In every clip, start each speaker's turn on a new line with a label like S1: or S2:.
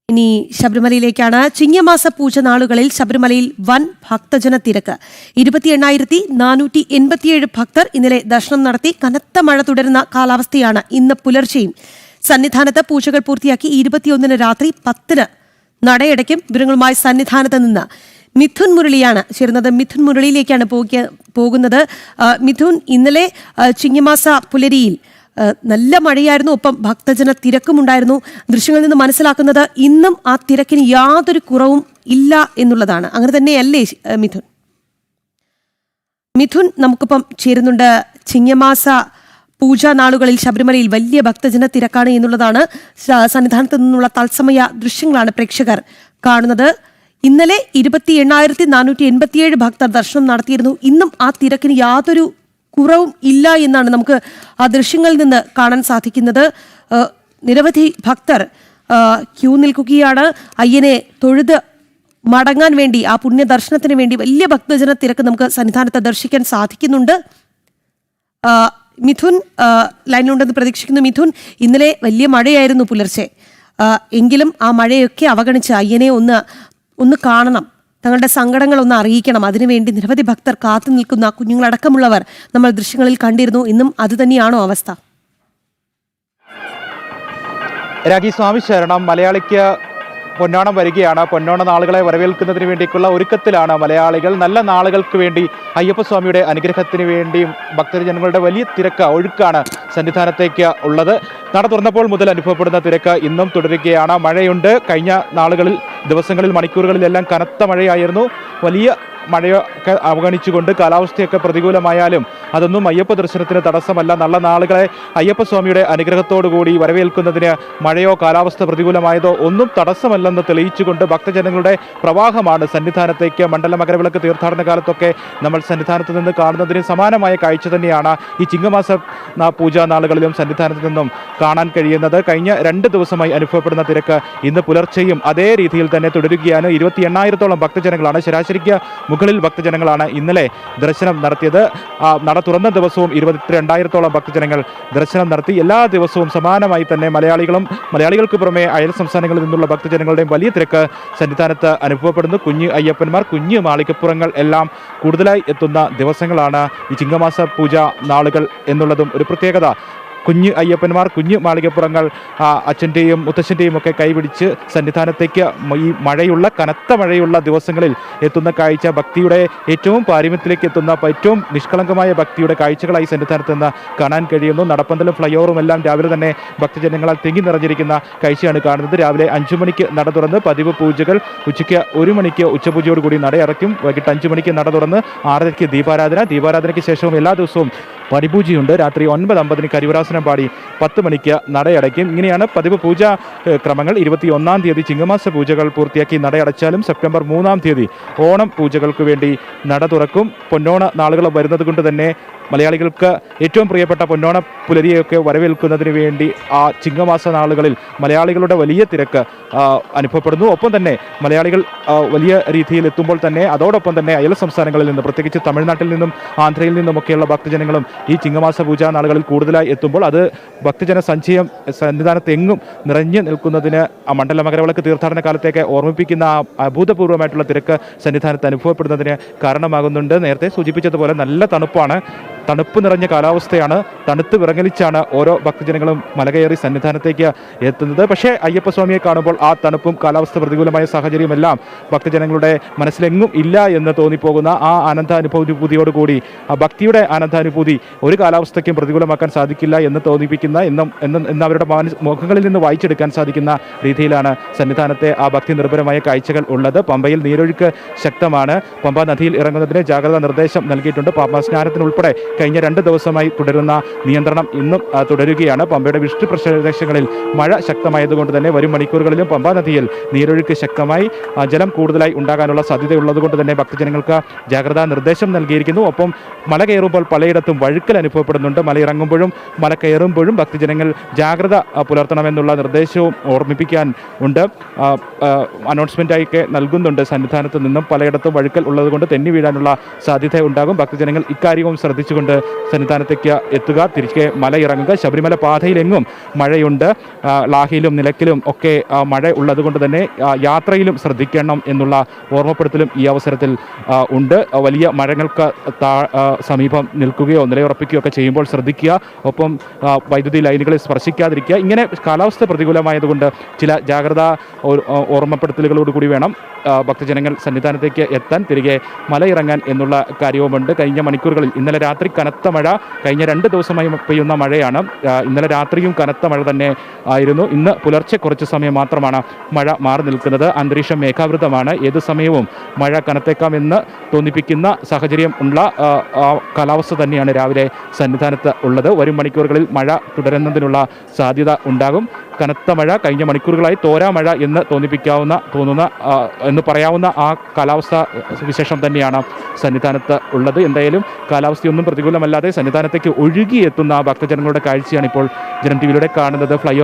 S1: ഇനി ശബരിമലയിലേക്കാണ്. ചിങ്ങമാസ പൂജ നാളുകളിൽ ശബരിമലയിൽ വൻ ഭക്തജന തിരക്ക്. 28,487 ഭക്തർ ഇന്നലെ ദർശനം നടത്തി. കനത്ത മഴ തുടരുന്ന കാലാവസ്ഥയാണ് ഇന്ന് പുലർച്ചെയും. സന്നിധാനത്ത് പൂജകൾ പൂർത്തിയാക്കി 21-ന് രാത്രി 10-ന് നടയടയ്ക്കും. വിവരങ്ങളുമായി സന്നിധാനത്ത് നിന്ന് മിഥുൻ മുരളിയാണ് ചേരുന്നത്. മിഥുൻ മുരളിയിലേക്കാണ് പോകുന്നത്. മിഥുൻ, ഇന്നലെ ചിങ്ങമാസ പുലരിയിൽ നല്ല മഴയായിരുന്നു, ഒപ്പം ഭക്തജന തിരക്കുമുണ്ടായിരുന്നു. ദൃശ്യങ്ങളിൽ നിന്ന് മനസ്സിലാക്കുന്നത് ഇന്നും ആ തിരക്കിന് യാതൊരു കുറവും ഇല്ല എന്നുള്ളതാണ്. അങ്ങനെ തന്നെയല്ലേ മിഥുൻ? മിഥുൻ നമുക്കിപ്പം ചേരുന്നുണ്ട്. ചിങ്ങമാസ പൂജാ നാളുകളിൽ ശബരിമലയിൽ വലിയ ഭക്തജന തിരക്കാണ് എന്നുള്ളതാണ്. സന്നിധാനത്ത് നിന്നുള്ള തത്സമയ ദൃശ്യങ്ങളാണ് പ്രേക്ഷകർ കാണുന്നത്. ഇന്നലെ 28,487 ഭക്തർ ദർശനം നടത്തിയിരുന്നു. ഇന്നും ആ തിരക്കിന് യാതൊരു കുറവും ഇല്ല എന്നാണ് നമുക്ക് ആ ദൃശ്യങ്ങളിൽ നിന്ന് കാണാൻ സാധിക്കുന്നത്. നിരവധി ഭക്തർ ക്യൂ നിൽക്കുകയാണ്. അയ്യനെ തൊഴുത് മടങ്ങാൻ വേണ്ടി, ആ പുണ്യ ദർശനത്തിന് വേണ്ടി വലിയ ഭക്തജന തിരക്ക് നമുക്ക് സന്നിധാനത്ത് ദർശിക്കാൻ സാധിക്കുന്നുണ്ട്. മിഥുൻ ലൈനിലുണ്ടെന്ന് പ്രതീക്ഷിക്കുന്നു. മിഥുൻ, ഇന്നലെ വലിയ മഴയായിരുന്നു പുലർച്ചെ. എങ്കിലും ആ മഴയൊക്കെ അവഗണിച്ച് അയ്യനെ ഒന്ന് കാണണം, തങ്ങളുടെ സങ്കടങ്ങൾ ഒന്ന് അറിയിക്കണം, അതിനുവേണ്ടി നിരവധി ഭക്തർ കാത്തു നിൽക്കുന്ന കുഞ്ഞുങ്ങളടക്കമുള്ളവർ നമ്മൾ ദൃശ്യങ്ങളിൽ കണ്ടിരുന്നു. ഇന്നും അതുതന്നെയാണോ അവസ്ഥ?
S2: രാഖി, സ്വാമി ശരണം. മലയാളിക്ക് പൊന്നോണം വരികയാണ്. പൊന്നോണ നാളുകളെ വരവേൽക്കുന്നതിന് വേണ്ടിയിട്ടുള്ള ഒരുക്കത്തിലാണ് മലയാളികൾ. നല്ല നാളുകൾക്ക് വേണ്ടി, അയ്യപ്പസ്വാമിയുടെ അനുഗ്രഹത്തിന് വേണ്ടിയും ഭക്തജനങ്ങളുടെ വലിയ തിരക്ക്, ഒഴുക്കാണ് സന്നിധാനത്തേക്ക് ഉള്ളത്. നട തുറന്നപ്പോൾ മുതൽ അനുഭവപ്പെടുന്ന തിരക്ക് ഇന്നും തുടരുകയാണ്. മഴയുണ്ട്. കഴിഞ്ഞ ദിവസങ്ങളിൽ മണിക്കൂറുകളിലെല്ലാം കനത്ത മഴയായിരുന്നു. വലിയ മഴയൊക്കെ അവഗണിച്ചുകൊണ്ട്, കാലാവസ്ഥയൊക്കെ പ്രതികൂലമായാലും അതൊന്നും അയ്യപ്പ ദർശനത്തിന് തടസ്സമല്ല. നല്ല നാളുകളെ അയ്യപ്പസ്വാമിയുടെ അനുഗ്രഹത്തോടുകൂടി വരവേൽക്കുന്നതിന് മഴയോ കാലാവസ്ഥ പ്രതികൂലമായതോ ഒന്നും തടസ്സമല്ലെന്ന് തെളിയിച്ചുകൊണ്ട് ഭക്തജനങ്ങളുടെ പ്രവാഹമാണ് സന്നിധാനത്തേക്ക്. മണ്ഡല മകരവിളക്ക് തീർത്ഥാടന കാലത്തൊക്കെ നമ്മൾ സന്നിധാനത്ത് നിന്ന് കാണുന്നതിന് സമാനമായ കാഴ്ച തന്നെയാണ് ഈ ചിങ്ങമാസ പൂജാ നാളുകളിലും സന്നിധാനത്ത് നിന്നും കാണാൻ കഴിയുന്നത്. കഴിഞ്ഞ 2 ദിവസമായി അനുഭവപ്പെടുന്ന തിരക്ക് ഇന്ന് പുലർച്ചെയും അതേ രീതിയിൽ തന്നെ തുടരുകയാണ്. 28,000-ഓളം ഭക്തജനങ്ങളാണ്, ശരാശരിക്ക് മുകളിൽ ഭക്തജനങ്ങളാണ് ഇന്നലെ ദർശനം നടത്തിയത്. നട തുറന്ന ദിവസവും 22,000-ഓളം ഭക്തജനങ്ങൾ ദർശനം നടത്തി. എല്ലാ ദിവസവും സമാനമായി തന്നെ മലയാളികൾക്ക് പുറമെ അയൽ സംസ്ഥാനങ്ങളിൽ നിന്നുള്ള ഭക്തജനങ്ങളുടെയും വലിയ തിരക്ക് സന്നിധാനത്ത് അനുഭവപ്പെടുന്നു. കുഞ്ഞു അയ്യപ്പന്മാർ, കുഞ്ഞു മാളികപ്പുറങ്ങൾ എല്ലാം കൂടുതലായി എത്തുന്ന ദിവസങ്ങളാണ് ഈ ചിങ്ങമാസ പൂജ നാളുകൾ എന്നുള്ളതും ഒരു പ്രത്യേകത. കുഞ്ഞു അയ്യപ്പന്മാർ, കുഞ്ഞു മാളികപ്പുറങ്ങൾ അച്ഛൻ്റെയും മുത്തച്ഛൻ്റെയും ഒക്കെ കൈപിടിച്ച് സന്നിധാനത്തേക്ക് ഈ കനത്ത മഴയുള്ള ദിവസങ്ങളിൽ എത്തുന്ന കാഴ്ച ഭക്തിയുടെ ഏറ്റവും പാരമ്യത്തിലേക്ക് എത്തുന്ന, ഏറ്റവും നിഷ്കളങ്കമായ ഭക്തിയുടെ കാഴ്ചകളായി സന്നിധാനത്ത് നിന്ന് കാണാൻ കഴിയുന്നു. നടപ്പന്തലും ഫ്ലൈഓവറും എല്ലാം രാവിലെ തന്നെ ഭക്തജനങ്ങളാൽ തിങ്ങി നിറഞ്ഞിരിക്കുന്ന കാഴ്ചയാണ് കാണുന്നത്. രാവിലെ 5 മണിക്ക് നട തുറന്ന് പതിവ് പൂജകൾ, ഉച്ചയ്ക്ക് 1 മണിക്ക് ഉച്ചപൂജയോടുകൂടി നടയടയ്ക്കും. വൈകിട്ട് 5 മണിക്ക് നട തുറന്ന് 6:30-ക്ക് ദീപാരാധനയ്ക്ക് ശേഷവും എല്ലാ ദിവസവും പടിപൂജയുണ്ട്. രാത്രി 9:50-ന് കരിവരാസനം പാടി 10 മണിക്ക് നടയടയ്ക്കും. ഇങ്ങനെയാണ് പതിവ് പൂജാ ക്രമങ്ങൾ. 21-ാം തീയതി ചിങ്ങമാസ പൂജകൾ പൂർത്തിയാക്കി നടയടച്ചാലും സെപ്റ്റംബർ 3-ാം തീയതി ഓണം പൂജകൾക്ക് വേണ്ടി നട തുറക്കും. പൊന്നോണ നാളുകൾ വരുന്നത് കൊണ്ട് തന്നെ മലയാളികൾക്ക് ഏറ്റവും പ്രിയപ്പെട്ട പൊന്നോണ പുലരിയൊക്കെ വരവേൽക്കുന്നതിന് വേണ്ടി ആ ചിങ്ങമാസ നാളുകളിൽ മലയാളികളുടെ വലിയ തിരക്ക് അനുഭവപ്പെടുന്നു. ഒപ്പം തന്നെ മലയാളികൾ വലിയ രീതിയിൽ എത്തുമ്പോൾ തന്നെ അതോടൊപ്പം തന്നെ അയൽ സംസ്ഥാനങ്ങളിൽ നിന്ന്, പ്രത്യേകിച്ച് തമിഴ്നാട്ടിൽ നിന്നും ആന്ധ്രയിൽ നിന്നുമൊക്കെയുള്ള ഭക്തജനങ്ങളും ഈ ചിങ്ങമാസ പൂജാ നാളുകളിൽ കൂടുതലായി എത്തുമ്പോൾ അത് ഭക്തജന സഞ്ചയം സന്നിധാനത്ത് എങ്ങും നിറഞ്ഞു നിൽക്കുന്നതിന് ആ മണ്ഡല മകരവിളക്ക് തീർത്ഥാടന കാലത്തേക്ക് ഓർമ്മിപ്പിക്കുന്ന ആ അഭൂതപൂർവ്വമായിട്ടുള്ള തിരക്ക് സന്നിധാനത്ത് അനുഭവപ്പെടുന്നതിന് കാരണമാകുന്നുണ്ട്. നേരത്തെ സൂചിപ്പിച്ചതുപോലെ നല്ല തണുപ്പ് നിറഞ്ഞ കാലാവസ്ഥയാണ്. തണുത്ത് വിറങ്ങലിച്ചാണ് ഓരോ ഭക്തജനങ്ങളും മലകയറി സന്നിധാനത്തേക്ക് എത്തുന്നത്. പക്ഷേ അയ്യപ്പസ്വാമിയെ കാണുമ്പോൾ ആ തണുപ്പും കാലാവസ്ഥ പ്രതികൂലമായ സാഹചര്യമെല്ലാം ഭക്തജനങ്ങളുടെ മനസ്സിലെങ്ങും ഇല്ല എന്ന് തോന്നിപ്പോകുന്ന ആ ആനന്ദാനുഭൂതിയോടുകൂടി, ആ ഭക്തിയുടെ ആനന്ദാനുഭൂതി ഒരു കാലാവസ്ഥയ്ക്കും പ്രതികൂലമാക്കാൻ സാധിക്കില്ല എന്ന് തോന്നിപ്പിക്കുന്ന, എന്നും അവരുടെ മുഖങ്ങളിൽ നിന്ന് വായിച്ചെടുക്കാൻ സാധിക്കുന്ന രീതിയിലാണ് സന്നിധാനത്തെ ആ ഭക്തി നിർഭരമായ കാഴ്ചകൾ ഉള്ളത്. പമ്പയിൽ നീരൊഴുക്ക് ശക്തമാണ്. പമ്പ നദിയിൽ ഇറങ്ങുന്നതിന് ജാഗ്രതാ നിർദ്ദേശം നൽകിയിട്ടുണ്ട്. പമ്പ സ്നാനത്തിനുൾപ്പെടെ കഴിഞ്ഞ 2 ദിവസമായി തുടരുന്ന നിയന്ത്രണം ഇന്നും തുടരുകയാണ്. പമ്പയുടെ വൃഷ്ടി പ്രദേശങ്ങളിൽ മഴ ശക്തമായതുകൊണ്ട് തന്നെ വരും മണിക്കൂറുകളിലും പമ്പാ നദിയിൽ നീരൊഴുക്ക് ശക്തമായി, ജലം കൂടുതലായി ഉണ്ടാകാനുള്ള സാധ്യതയുള്ളതുകൊണ്ട് തന്നെ ഭക്തജനങ്ങൾക്ക് ജാഗ്രതാ നിർദ്ദേശം നൽകിയിരിക്കുന്നു. ഒപ്പം മല കയറുമ്പോൾ പലയിടത്തും വഴുക്കൽ അനുഭവപ്പെടുന്നുണ്ട്. മലയിറങ്ങുമ്പോഴും മല കയറുമ്പോഴും ഭക്തജനങ്ങൾ ജാഗ്രത പുലർത്തണമെന്നുള്ള നിർദ്ദേശവും ഓർമ്മിപ്പിക്കാൻ ഉണ്ട്. അനൗൺസ്മെൻ്റായൊക്കെ നൽകുന്നുണ്ട്. സന്നിധാനത്ത് നിന്നും പലയിടത്തും വഴുക്കൽ ഉള്ളതുകൊണ്ട് തെന്നി വീഴാനുള്ള സാധ്യത ഉണ്ടാകും. ഭക്തജനങ്ങൾ ഇക്കാര്യവും ശ്രദ്ധിച്ചുകൊണ്ട് പ്രാർത്ഥിച്ചുകൊണ്ട് സന്നിധാനത്തേക്ക് എത്തുക, തിരികെ മല ഇറങ്ങുക. ശബരിമല പാതയിലെങ്ങും മഴയുണ്ട്. ലാഹയിലും നിലയ്ക്കലും ഒക്കെ മഴ ഉള്ളതുകൊണ്ട് തന്നെ യാത്രയിലും ശ്രദ്ധിക്കണം എന്നുള്ള ഓർമ്മപ്പെടുത്തലും ഈ അവസരത്തിൽ ഉണ്ട്. വലിയ മരങ്ങൾക്ക് സമീപം നിൽക്കുകയോ നിലയുറപ്പിക്കുകയോ ഒക്കെ ചെയ്യുമ്പോൾ ശ്രദ്ധിക്കുക. ഒപ്പം വൈദ്യുതി ലൈനുകളിൽ സ്പർശിക്കാതിരിക്കുക. ഇങ്ങനെ കാലാവസ്ഥ പ്രതികൂലമായതുകൊണ്ട് ചില ജാഗ്രതാ ഓർമ്മപ്പെടുത്തലുകളോടുകൂടി വേണം ഭക്തജനങ്ങൾ സന്നിധാനത്തേക്ക് എത്താൻ, തിരികെ മലയിറങ്ങാൻ എന്നുള്ള കാര്യവുമുണ്ട്. കഴിഞ്ഞ മണിക്കൂറുകളിൽ ഇന്നലെ രാത്രി കനത്ത മഴ, കഴിഞ്ഞ 2 ദിവസമായി പെയ്യുന്ന മഴയാണ്. ഇന്നലെ രാത്രിയും കനത്ത മഴ തന്നെ ആയിരുന്നു. ഇന്ന് പുലർച്ചെ കുറച്ച് സമയം മാത്രമാണ് മഴ മാറി നിൽക്കുന്നത്. അന്തരീക്ഷം മേഘാവൃതമാണ്. ഏത് സമയവും മഴ കനത്തേക്കാമെന്ന് തോന്നിപ്പിക്കുന്ന സാഹചര്യം ഉള്ള കാലാവസ്ഥ തന്നെയാണ് രാവിലെ സന്നിധാനത്ത് ഉള്ളത്. വരും മണിക്കൂറുകളിൽ മഴ തുടരുന്നതിനുള്ള സാധ്യത ഉണ്ടാകും. കനത്ത മഴ, കഴിഞ്ഞ മണിക്കൂറുകളായി തോരാ മഴ എന്ന് എന്ന് പറയാവുന്ന ആ കാലാവസ്ഥ വിശേഷം തന്നെയാണ് സന്നിധാനത്ത് ഉള്ളത്. എന്തായാലും കാലാവസ്ഥയൊന്നും പ്രതികൂലമല്ലാതെ സന്നിധാനത്തേക്ക് ഒഴുകിയെത്തുന്ന ഭക്തജനങ്ങളുടെ കാഴ്ചയാണ് ഇപ്പോൾ ജനം ടിവിയിലൂടെ കാണുന്നത്. ഫ്ലൈ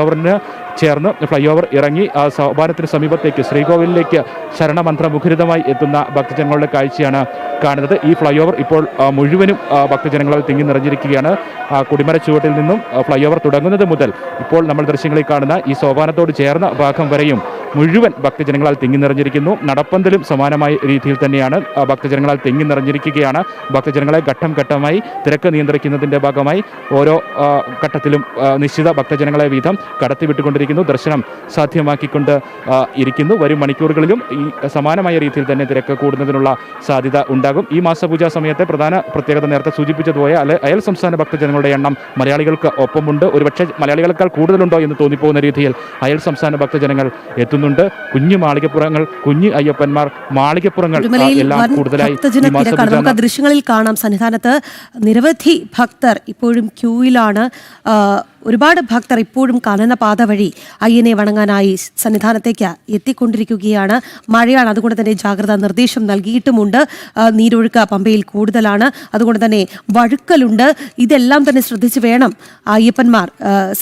S2: ഓവർ ഇറങ്ങി സോപാനത്തിന് സമീപത്തേക്ക് ശ്രീകോവിലിലേക്ക് ശരണമന്ത്രമുഖരിതമായി എത്തുന്ന ഭക്തജനങ്ങളുടെ കാഴ്ചയാണ് കാണുന്നത്. ഈ ഫ്ലൈ ഓവർ ഇപ്പോൾ മുഴുവനും ഭക്തജനങ്ങളാൽ തിങ്ങി നിറഞ്ഞിരിക്കുകയാണ്. കൊടിമര ചുവട്ടിൽ നിന്നും ഫ്ലൈ ഓവർ തുടങ്ങുന്നത് മുതൽ ഇപ്പോൾ നമ്മൾ ദൃശ്യങ്ങളിൽ കാണുന്ന ഈ സോപാനത്തോട് ചേർന്ന ഭാഗം വരെയും മുഴുവൻ ഭക്തജനങ്ങളാൽ തിങ്ങി നിറഞ്ഞിരിക്കുന്നു. നടപ്പന്തലും സമാനമായ രീതിയിൽ തന്നെയാണ് ഭക്തജനങ്ങളാൽ തിങ്ങി നിറഞ്ഞിരിക്കുകയാണ്. ഭക്തജനങ്ങളെ ഘട്ടം ഘട്ടമായി തിരക്ക് നിയന്ത്രിക്കുന്നതിൻ്റെ ഭാഗമായി ഓരോ ഘട്ടത്തിലും നിശ്ചിത ഭക്തജനങ്ങളെ വീതം കടത്തിവിട്ടുകൊണ്ടിരിക്കുന്നു. ദർശനം സാധ്യമാക്കിക്കൊണ്ട് ഇരിക്കുന്നു. വരും മണിക്കൂറുകളിലും ഈ സമാനമായ രീതിയിൽ തന്നെ തിരക്ക് കൂടുന്നതിനുള്ള സാധ്യത ഉണ്ടാകും. ഈ മാസപൂജാ സമയത്തെ പ്രധാന പ്രത്യേകത നേരത്തെ സൂചിപ്പിച്ചതുപോലെ അയൽ സംസ്ഥാന ഭക്തജനങ്ങളുടെ എണ്ണം മലയാളികൾക്ക് ഒപ്പമുണ്ട്. ഒരുപക്ഷെ മലയാളികളെക്കാൾ കൂടുതലുണ്ടോ എന്ന് തോന്നിപ്പോകുന്ന രീതിയിൽ അയൽ സംസ്ഥാന ഭക്തജനങ്ങൾ എത്തുന്നുണ്ട്. കുഞ്ഞു മാളികപ്പുറങ്ങൾ, കുഞ്ഞു അയ്യപ്പന്മാർ, മാളികപ്പുറങ്ങൾ എല്ലാം കൂടുതലായി
S1: നമുക്ക് ദൃശ്യങ്ങളിൽ കാണാം. സന്നിധാനത്ത് നിരവധി ഭക്തർ ഇപ്പോഴും ക്യൂയിലാണ്. ഒരുപാട് ഭക്തർ ഇപ്പോഴും കാനനപാത വഴി അയ്യനെ വണങ്ങാനായി സന്നിധാനത്തേക്ക് എത്തിക്കൊണ്ടിരിക്കുകയാണ്. മഴയാണ്, അതുകൊണ്ട് തന്നെ ജാഗ്രതാ നിർദ്ദേശം നൽകിയിട്ടുമുണ്ട്. നീരൊഴുക്ക് പമ്പയിൽ കൂടുതലാണ്, അതുകൊണ്ട് തന്നെ വഴുക്കലുണ്ട്. ഇതെല്ലാം തന്നെ ശ്രദ്ധിച്ച് വേണം അയ്യപ്പന്മാർ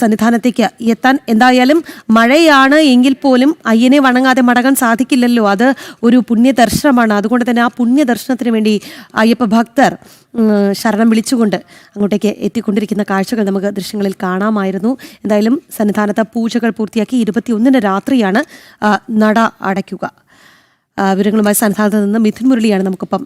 S1: സന്നിധാനത്തേക്ക് എത്താൻ. എന്തായാലും മഴയാണ് എങ്കിൽ പോലും അയ്യനെ വണങ്ങാതെ മടങ്ങാൻ സാധിക്കില്ലല്ലോ. അത് ഒരു പുണ്യദർശനമാണ്. അതുകൊണ്ട് തന്നെ ആ പുണ്യദർശനത്തിന് വേണ്ടി അയ്യപ്പ ഭക്തർ ശരണം വിളിച്ചുകൊണ്ട് അങ്ങോട്ടേക്ക് എത്തിക്കൊണ്ടിരിക്കുന്ന കാഴ്ചകൾ നമുക്ക് ദൃശ്യങ്ങളിൽ കാണാമായിരുന്നു. എന്തായാലും സന്നിധാനത്ത് പൂജകൾ പൂർത്തിയാക്കി 21 രാത്രിയാണ് നട അടയ്ക്കുക. വിവരങ്ങളുമായി സന്നിധാനത്ത് നിന്ന് മിഥുൻ മുരളിയാണ് നമുക്കൊപ്പം